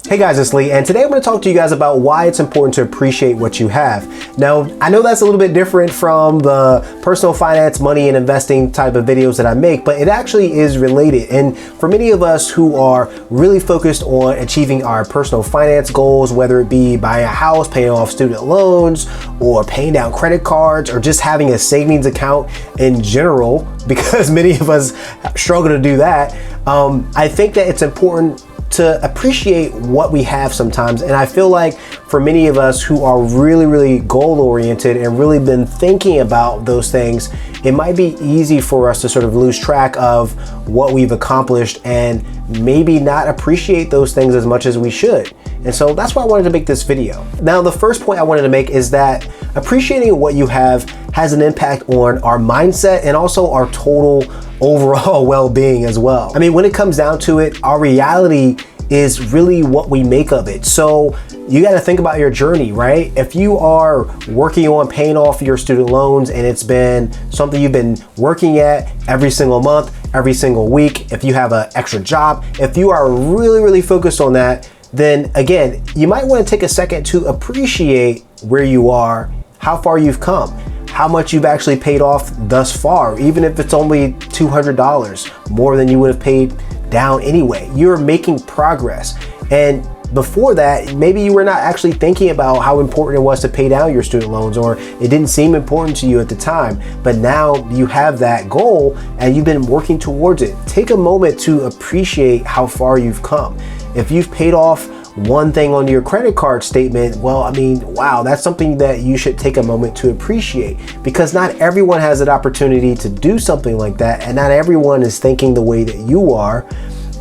Hey guys, it's Lee, and today I'm going to talk to you guys about why it's important to appreciate what you have. Now, I know that's a little bit different from the personal finance, money, and investing type of videos that I make, but it actually is related. And for many of us who are really focused on achieving our personal finance goals, whether it be buying a house, paying off student loans, or paying down credit cards, or just having a savings account in general, because many of us struggle to do that, I think that it's important to appreciate what we have sometimes. And I feel like for many of us who are really goal oriented and really been thinking about those things, it might be easy for us to sort of lose track of what we've accomplished and maybe not appreciate those things as much as we should. And so that's why I wanted to make this video. Now, the first point I wanted to make is that appreciating what you have has an impact on our mindset and also our total overall well-being as well. I mean, when it comes down to it, our reality is really what we make of it. So you got to think about your journey, right? If you are working on paying off your student loans and it's been something you've been working at every single month, every single week, if you have an extra job, if you are really focused on that, then again, you might want to take a second to appreciate where you are, how far you've come, how much you've actually paid off thus far, even if it's only $200 more than you would have paid down anyway. You're making progress. And before that, maybe you were not actually thinking about how important it was to pay down your student loans, or it didn't seem important to you at the time, but now you have that goal and you've been working towards it. Take a moment to appreciate how far you've come. If you've paid off one thing on your credit card statement, well, I mean, wow, that's something that you should take a moment to appreciate, because not everyone has that opportunity to do something like that, and not everyone is thinking the way that you are.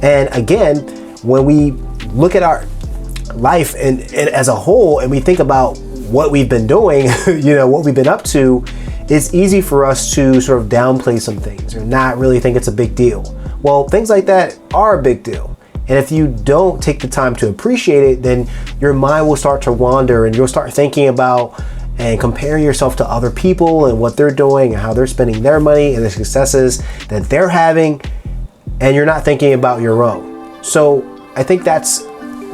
And again, when we look at our life and as a whole, and we think about what we've been doing, what we've been up to, it's easy for us to sort of downplay some things or not really think it's a big deal. Well, things like that are a big deal. And if you don't take the time to appreciate it, then your mind will start to wander and you'll start thinking about and comparing yourself to other people and what they're doing and how they're spending their money and the successes that they're having, and you're not thinking about your own. So I think that's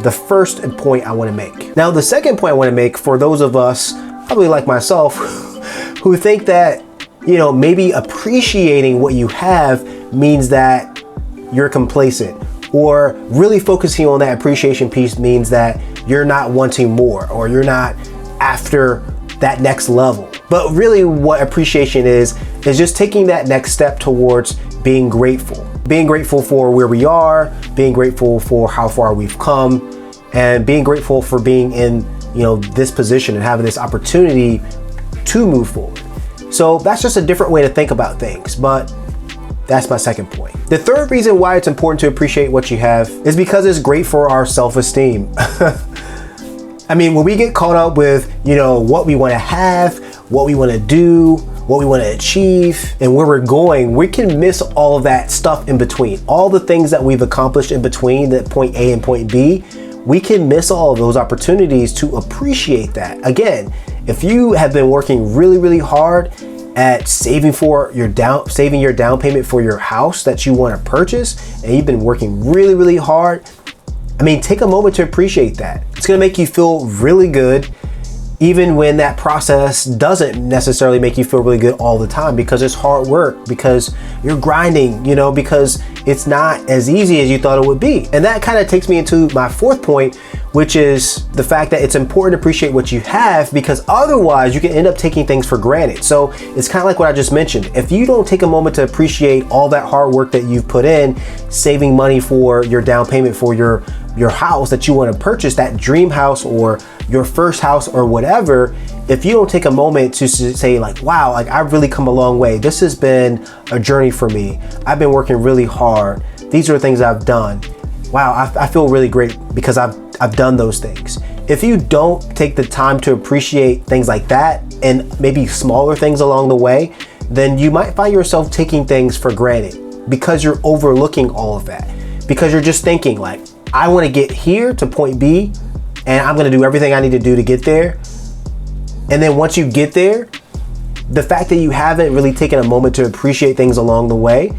the first point I want to make. Now, the second point I want to make for those of us, probably like myself, who think that, maybe appreciating what you have means that you're complacent, or really focusing on that appreciation piece means that you're not wanting more, or you're not after that next level. But really what appreciation is just taking that next step towards being grateful. Being grateful for where we are, being grateful for how far we've come, and being grateful for being in, this position and having this opportunity to move forward. So that's just a different way to think about things, but that's my second point. The third reason why it's important to appreciate what you have is because it's great for our self-esteem. I mean, when we get caught up with, what we want to have, what we want to do, what we want to achieve, and where we're going, we can miss all of that stuff in between. All the things that we've accomplished in between, that point A and point B, we can miss all of those opportunities to appreciate that. Again, if you have been working really hard at saving your down payment for your house that you want to purchase, and you've been working really hard, I mean, take a moment to appreciate that. It's going to make you feel really good, even when that process doesn't necessarily make you feel really good all the time, because it's hard work, because you're grinding, because it's not as easy as you thought it would be. And that kind of takes me into my fourth point, which is the fact that it's important to appreciate what you have, because otherwise you can end up taking things for granted. So it's kind of like what I just mentioned. If you don't take a moment to appreciate all that hard work that you've put in, saving money for your down payment for your house that you want to purchase, that dream house or your first house or whatever, if you don't take a moment to say like, wow, like I've really come a long way. This has been a journey for me. I've been working really hard. These are the things I've done. Wow, I feel really great because I've done those things. If you don't take the time to appreciate things like that, and maybe smaller things along the way, then you might find yourself taking things for granted because you're overlooking all of that. Because you're just thinking like, I want to get here to point B, and I'm going to do everything I need to do to get there. And then once you get there, the fact that you haven't really taken a moment to appreciate things along the way,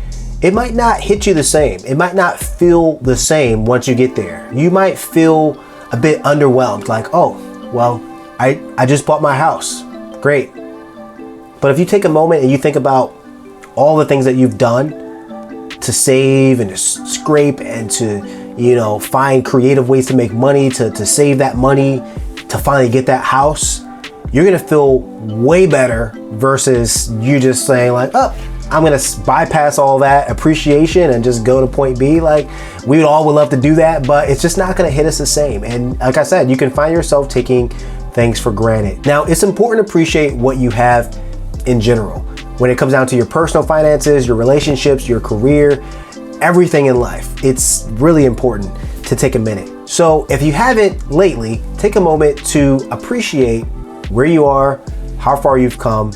it might not hit you the same. It might not feel the same once you get there. You might feel a bit underwhelmed, like, oh, well, I just bought my house. Great. But if you take a moment and you think about all the things that you've done to save and to scrape and to, you know, find creative ways to make money, to save that money, to finally get that house, you're gonna feel way better versus you just saying like, oh, I'm gonna bypass all that appreciation and just go to point B. Like, we all would love to do that, but it's just not gonna hit us the same. And like I said, you can find yourself taking things for granted. Now, it's important to appreciate what you have in general. When it comes down to your personal finances, your relationships, your career, everything in life, it's really important to take a minute. So if you haven't lately, take a moment to appreciate where you are, how far you've come,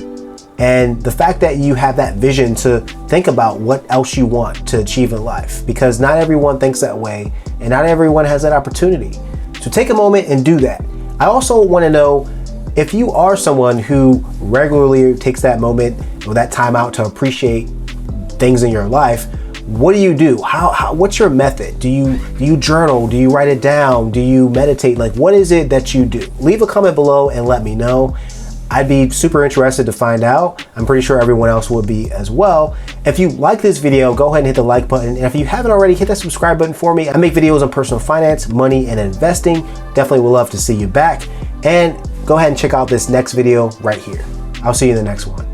and the fact that you have that vision to think about what else you want to achieve in life, because not everyone thinks that way and not everyone has that opportunity. So take a moment and do that. I also want to know if you are someone who regularly takes that moment or that time out to appreciate things in your life. What do you do? What's your method? Do you journal? Do you write it down? Do you meditate? Like, what is it that you do? Leave a comment below and let me know. I'd be super interested to find out. I'm pretty sure everyone else would be as well. If you like this video, go ahead and hit the like button. And if you haven't already, hit that subscribe button for me. I make videos on personal finance, money, and investing. Definitely would love to see you back. And go ahead and check out this next video right here. I'll see you in the next one.